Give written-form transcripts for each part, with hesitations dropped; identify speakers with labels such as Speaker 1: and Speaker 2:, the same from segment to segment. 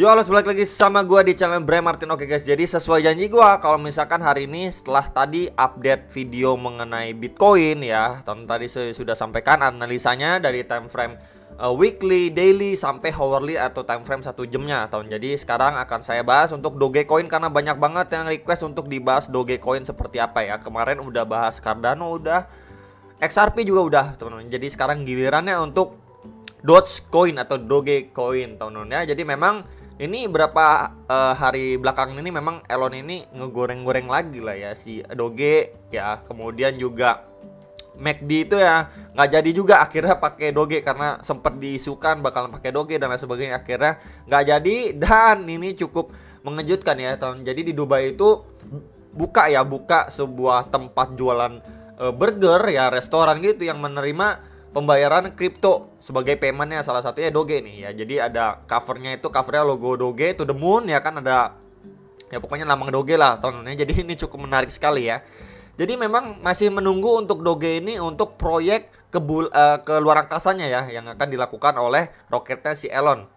Speaker 1: Yo, halo, balik lagi sama gua di channel Bray Martin. Oke guys, jadi sesuai janji gua, kalau misalkan hari ini setelah tadi update video mengenai Bitcoin ya, tadi saya sudah sampaikan analisanya dari time frame weekly, daily, sampai hourly atau time frame 1 jamnya. Jadi sekarang akan saya bahas untuk Dogecoin karena banyak banget yang request untuk dibahas Dogecoin seperti apa ya. Kemarin udah bahas Cardano, udah XRP juga udah, teman-teman. Jadi sekarang gilirannya untuk Dogecoin atau Dogecoin, teman-teman ya. Jadi memang ini berapa hari belakang ini memang Elon ini ngegoreng-goreng lagi lah ya si Doge ya. Kemudian juga MACD itu ya nggak jadi juga akhirnya pakai Doge karena sempat diisukan bakalan pakai Doge dan lain sebagainya, akhirnya nggak jadi. Dan ini cukup mengejutkan ya teman. Jadi di Dubai itu buka sebuah tempat jualan burger ya, restoran gitu yang menerima pembayaran kripto sebagai paymentnya, salah satunya Doge nih ya. Jadi ada covernya logo Doge to the moon ya kan, ada ya pokoknya lambang Doge lah tahunnya. Jadi ini cukup menarik sekali ya. Jadi memang masih menunggu untuk Doge ini untuk proyek ke luar angkasanya ya, yang akan dilakukan oleh roketnya si Elon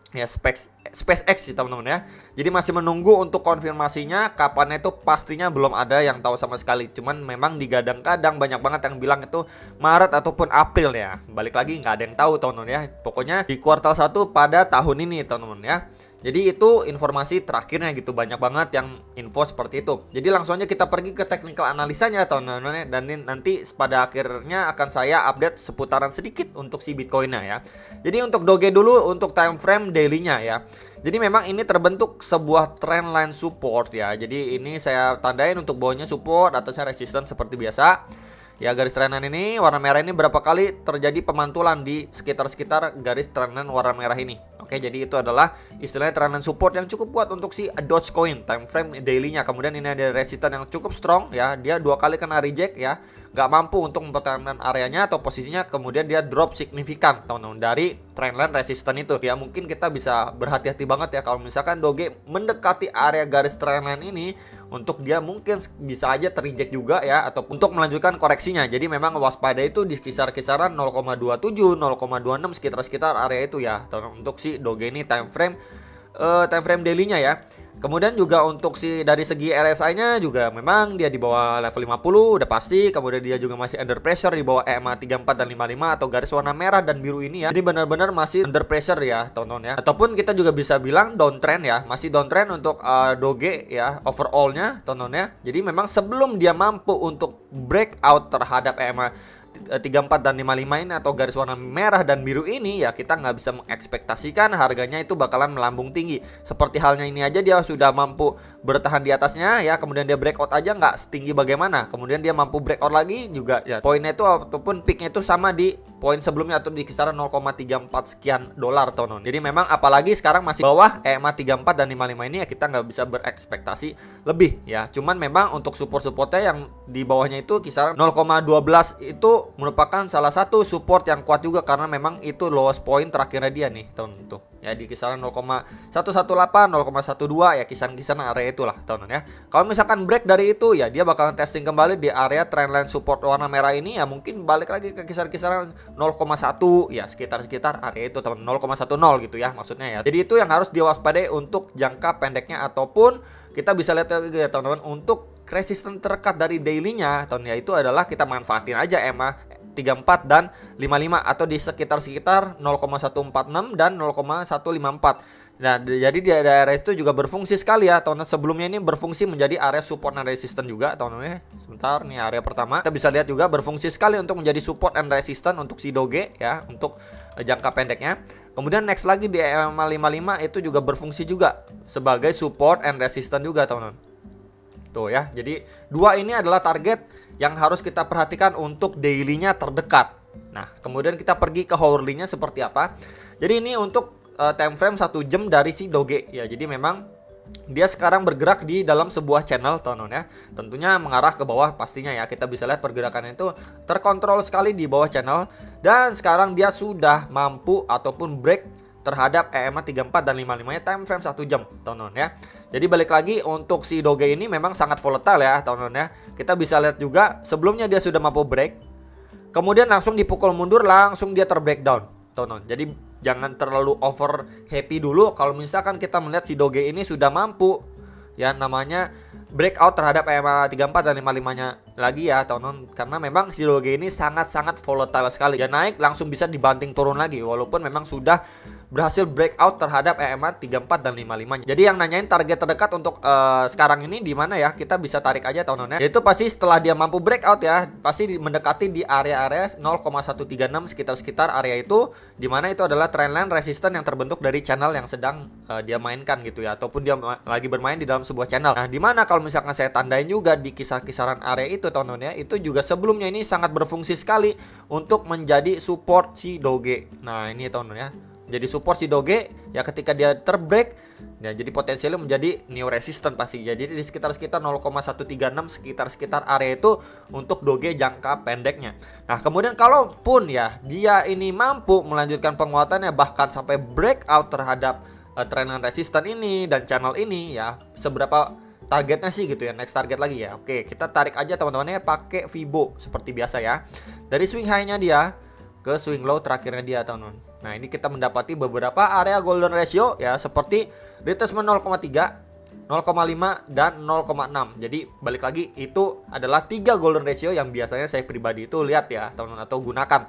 Speaker 1: ya, SpaceX sih teman-teman ya. Jadi masih menunggu untuk konfirmasinya, kapannya itu pastinya belum ada yang tahu sama sekali. Cuman memang digadang-gadang banyak banget yang bilang itu Maret ataupun April ya. Balik lagi nggak ada yang tahu teman-teman ya. Pokoknya di kuartal 1 pada tahun ini teman-teman ya. Jadi itu informasi terakhirnya gitu, banyak banget yang info seperti itu. Jadi langsung aja kita pergi ke technical analisanya teman-teman ya. Dan nanti pada akhirnya akan saya update seputaran sedikit untuk si Bitcoinnya ya. Jadi untuk Doge dulu, untuk time frame daily-nya ya. Jadi memang ini terbentuk sebuah trendline support ya. Jadi ini saya tandain untuk bawahnya support, atasnya resistance seperti biasa. Ya, garis trendline ini warna merah ini berapa kali terjadi pemantulan di sekitar garis trendline warna merah ini. Oke, jadi itu adalah istilahnya trendline support yang cukup kuat untuk si Dogecoin time frame daily-nya. Kemudian ini ada resistance yang cukup strong ya. Dia 2 kali kena reject ya. Gak mampu untuk mempertahankan areanya atau posisinya, kemudian dia drop signifikan teman-teman dari trendline resistance itu. Ya mungkin kita bisa berhati-hati banget ya kalau misalkan Doge mendekati area garis trendline ini, untuk dia mungkin bisa aja terreject juga ya, atau untuk melanjutkan koreksinya. Jadi memang waspada itu di kisaran 0,27, 0,26 sekitar area itu ya untuk si Doge ini time frame daily-nya ya. Kemudian juga untuk dari segi RSI-nya juga memang dia di bawah level 50 udah pasti. Kemudian dia juga masih under pressure di bawah EMA 34 dan 55 atau garis warna merah dan biru ini ya. Jadi benar-benar masih under pressure ya teman-teman ya. Ataupun kita juga bisa bilang downtrend ya, masih downtrend untuk Doge ya overall-nya teman-teman ya. Jadi memang sebelum dia mampu untuk breakout terhadap EMA 34 dan 55 ini atau garis warna merah dan biru ini ya, kita nggak bisa mengekspektasikan harganya itu bakalan melambung tinggi. Seperti halnya ini aja dia sudah mampu bertahan di atasnya ya, kemudian dia breakout aja nggak setinggi bagaimana, kemudian dia mampu breakout lagi juga ya, poinnya itu ataupun peaknya itu sama di poin sebelumnya atau di kisaran 0,34 sekian dolar teman-teman. Jadi memang apalagi sekarang masih bawah EMA 34 dan 55 ini ya, kita nggak bisa berekspektasi lebih ya. Cuman memang untuk support-supportnya yang di bawahnya itu kisaran 0,12 itu merupakan salah satu support yang kuat juga, karena memang itu lowest point terakhirnya dia nih teman-teman tuh ya, di kisaran 0,118, 0,12 ya, kisaran area itulah teman-teman ya. Kalau misalkan break dari itu ya, dia bakalan testing kembali di area trendline support warna merah ini ya, mungkin balik lagi ke kisaran 0,1 ya, sekitar area itu teman, 0,10 gitu ya maksudnya ya. Jadi itu yang harus diwaspadai untuk jangka pendeknya, ataupun kita bisa lihat lagi ya teman-teman untuk resisten terdekat dari daily-nya tahun ya, itu adalah kita manfaatin aja EMA 34 dan 55 atau di sekitar 0,146 dan 0,154. Nah, jadi di daerah itu juga berfungsi sekali ya teman-teman. Sebelumnya ini berfungsi menjadi area support dan resistance juga teman-teman ya. Sebentar, nih area pertama kita bisa lihat juga berfungsi sekali untuk menjadi support and resistance untuk si Doge ya, untuk jangka pendeknya. Kemudian next lagi di EMA 55 itu juga berfungsi juga sebagai support and resistance juga teman-teman. Tuh ya, jadi dua ini adalah target yang harus kita perhatikan untuk daily-nya terdekat. Nah, kemudian kita pergi ke hourly-nya seperti apa. Jadi ini untuk time frame 1 jam dari si Doge ya. Jadi memang dia sekarang bergerak di dalam sebuah channel teman-teman ya. Tentunya mengarah ke bawah pastinya ya. Kita bisa lihat pergerakannya itu terkontrol sekali di bawah channel, dan sekarang dia sudah mampu ataupun break terhadap EMA 34 dan 55 nya time frame 1 jam teman-teman ya. Jadi balik lagi untuk si Doge ini memang sangat volatile ya teman-teman ya. Kita bisa lihat juga sebelumnya dia sudah mampu break, kemudian langsung dipukul mundur, langsung dia terbreakdown teman-teman. Jadi jangan terlalu over happy dulu kalau misalkan kita melihat si Doge ini sudah mampu ya namanya breakout terhadap EMA 34 dan 55-nya lagi ya teman-teman, karena memang si Doge ini sangat-sangat volatile sekali. Ya naik langsung bisa dibanting turun lagi walaupun memang sudah berhasil breakout terhadap EMA 34 dan 55. Jadi yang nanyain target terdekat untuk sekarang ini di mana ya? Kita bisa tarik aja teman-teman ya. Yaitu pasti setelah dia mampu breakout ya, pasti mendekati di area-area 0,136 sekitar area itu, di mana itu adalah trendline resisten yang terbentuk dari channel yang sedang dia mainkan gitu ya, ataupun dia lagi bermain di dalam sebuah channel. Nah, di mana kalau misalkan saya tandain juga di kisaran area itu teman-teman ya, itu juga sebelumnya ini sangat berfungsi sekali untuk menjadi support si Doge. Nah, ini teman-teman ya. Jadi support si Doge ya ketika dia terbreak ya, jadi potensialnya menjadi new resistance pasti. Jadi di sekitar 0,136 sekitar area itu untuk Doge jangka pendeknya. Nah, kemudian kalaupun ya dia ini mampu melanjutkan penguatannya bahkan sampai breakout terhadap trendline resistance ini dan channel ini ya, seberapa targetnya sih gitu ya, next target lagi ya. Oke, kita tarik aja teman-teman ya pakai Fibo seperti biasa ya. Dari swing high-nya dia ke swing low terakhirnya dia teman-teman. Nah, ini kita mendapati beberapa area golden ratio ya, seperti retracement 0,3, 0,5 dan 0,6. Jadi balik lagi itu adalah 3 golden ratio yang biasanya saya pribadi itu lihat ya teman-teman atau gunakan.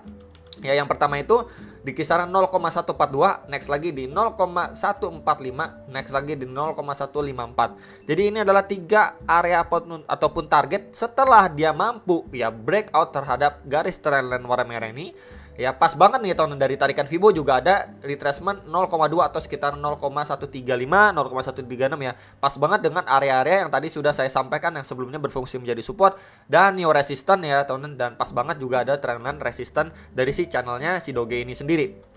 Speaker 1: Ya, yang pertama itu di kisaran 0,142, next lagi di 0,145, next lagi di 0,154. Jadi ini adalah 3 area ataupun target setelah dia mampu ya breakout terhadap garis trendline warna merah ini. Ya pas banget nih teman, dari tarikan Fibo juga ada retracement 0,2 atau sekitar 0,135, 0,136 ya. Pas banget dengan area-area yang tadi sudah saya sampaikan yang sebelumnya berfungsi menjadi support dan new resistance ya teman, dan pas banget juga ada trendline resistance dari si channelnya si Doge ini sendiri.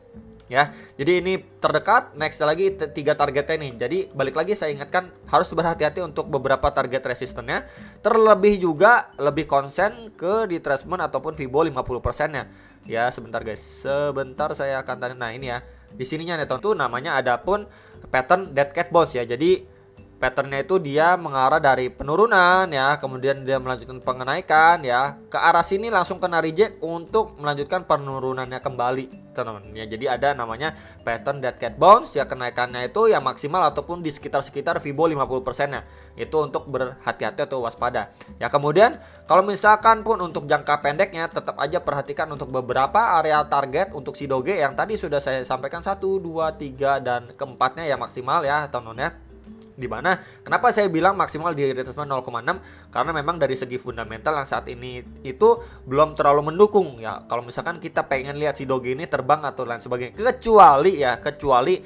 Speaker 1: Ya, jadi ini terdekat, next lagi 3 targetnya nih. Jadi balik lagi saya ingatkan harus berhati-hati untuk beberapa target resistennya. Terlebih juga lebih konsen ke retracement ataupun Fibo 50%-nya. Ya, sebentar guys. Sebentar saya akan tanya. Nah, ini ya. Di sininya nih tuh namanya ada pun pattern dead cat bounce ya. Jadi patternnya itu dia mengarah dari penurunan ya, kemudian dia melanjutkan pengenaikan ya, ke arah sini langsung kena reject untuk melanjutkan penurunannya kembali teman-teman ya. Jadi ada namanya pattern dead cat bounce ya, kenaikannya itu yang maksimal ataupun di sekitar Fibo 50%-nya. Itu untuk berhati-hati atau waspada ya. Kemudian kalau misalkan pun untuk jangka pendeknya tetap aja perhatikan untuk beberapa area target untuk si Doge yang tadi sudah saya sampaikan 1, 2, 3 dan keempatnya ya maksimal ya teman-teman ya. Di mana kenapa saya bilang maksimal di retracement 0,6, karena memang dari segi fundamental yang saat ini itu belum terlalu mendukung ya. Kalau misalkan kita pengen lihat si Doge ini terbang atau lain sebagainya, kecuali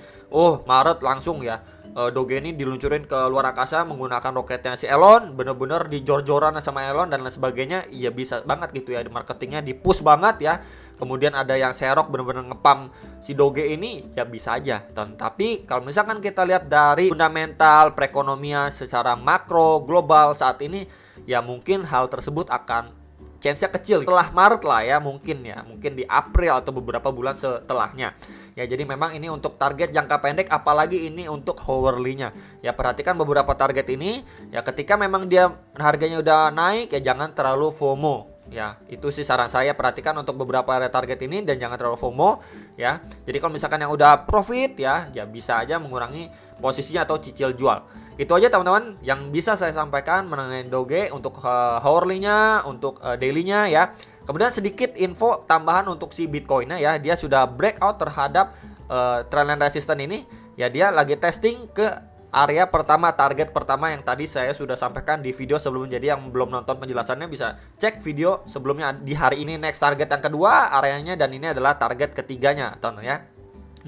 Speaker 1: Maret langsung ya Doge ini diluncurin ke luar angkasa menggunakan roketnya si Elon, bener-bener dijor-joran sama Elon dan lain sebagainya, ya bisa banget gitu ya, marketingnya di push banget ya. Kemudian ada yang serok bener-bener ngepam si Doge ini, ya bisa aja. Tapi kalau misalkan kita lihat dari fundamental perekonomian secara makro global saat ini, ya mungkin hal tersebut akan chance-nya kecil setelah Maret lah ya, mungkin di April atau beberapa bulan setelahnya. Ya, jadi memang ini untuk target jangka pendek, apalagi ini untuk hourly-nya. Ya, perhatikan beberapa target ini ya, ketika memang dia harganya udah naik ya jangan terlalu FOMO. Ya, itu sih saran saya, perhatikan untuk beberapa area target ini dan jangan terlalu FOMO ya. Jadi kalau misalkan yang udah profit ya bisa aja mengurangi posisinya atau cicil jual. Itu aja teman-teman yang bisa saya sampaikan mengenai Doge untuk hourly-nya, untuk daily-nya ya. Kemudian sedikit info tambahan untuk si Bitcoin-nya ya, dia sudah breakout terhadap trendline resistance ini. Ya, dia lagi testing ke area pertama, target pertama yang tadi saya sudah sampaikan di video sebelumnya. Jadi yang belum nonton penjelasannya bisa cek video sebelumnya di hari ini. Next target yang kedua areanya, dan ini adalah target ketiganya teman-teman ya.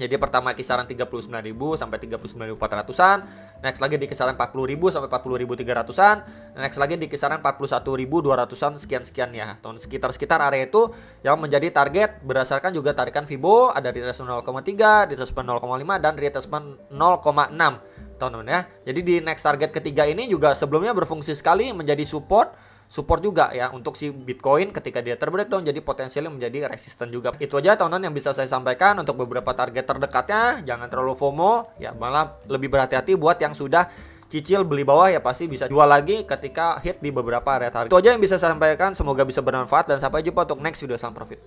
Speaker 1: Jadi pertama kisaran 39.000 sampai 39.400-an, next lagi di kisaran 40.000 sampai 40.300-an, next lagi di kisaran 41.200-an sekian ya. Sekitar area itu yang menjadi target berdasarkan juga tarikan Fibo, ada retracement 0,3, retracement 0,5 dan retracement 0,6 teman-teman ya. Jadi di next target ketiga ini juga sebelumnya berfungsi sekali menjadi support juga ya untuk si Bitcoin ketika dia terbreakdown, jadi potensialnya menjadi resisten juga. Itu aja teman-teman yang bisa saya sampaikan untuk beberapa target terdekatnya. Jangan terlalu FOMO ya, malah lebih berhati-hati buat yang sudah cicil beli bawah ya, pasti bisa jual lagi ketika hit di beberapa area target. Itu aja yang bisa saya sampaikan, semoga bisa bermanfaat dan sampai jumpa untuk next video. Salam profit.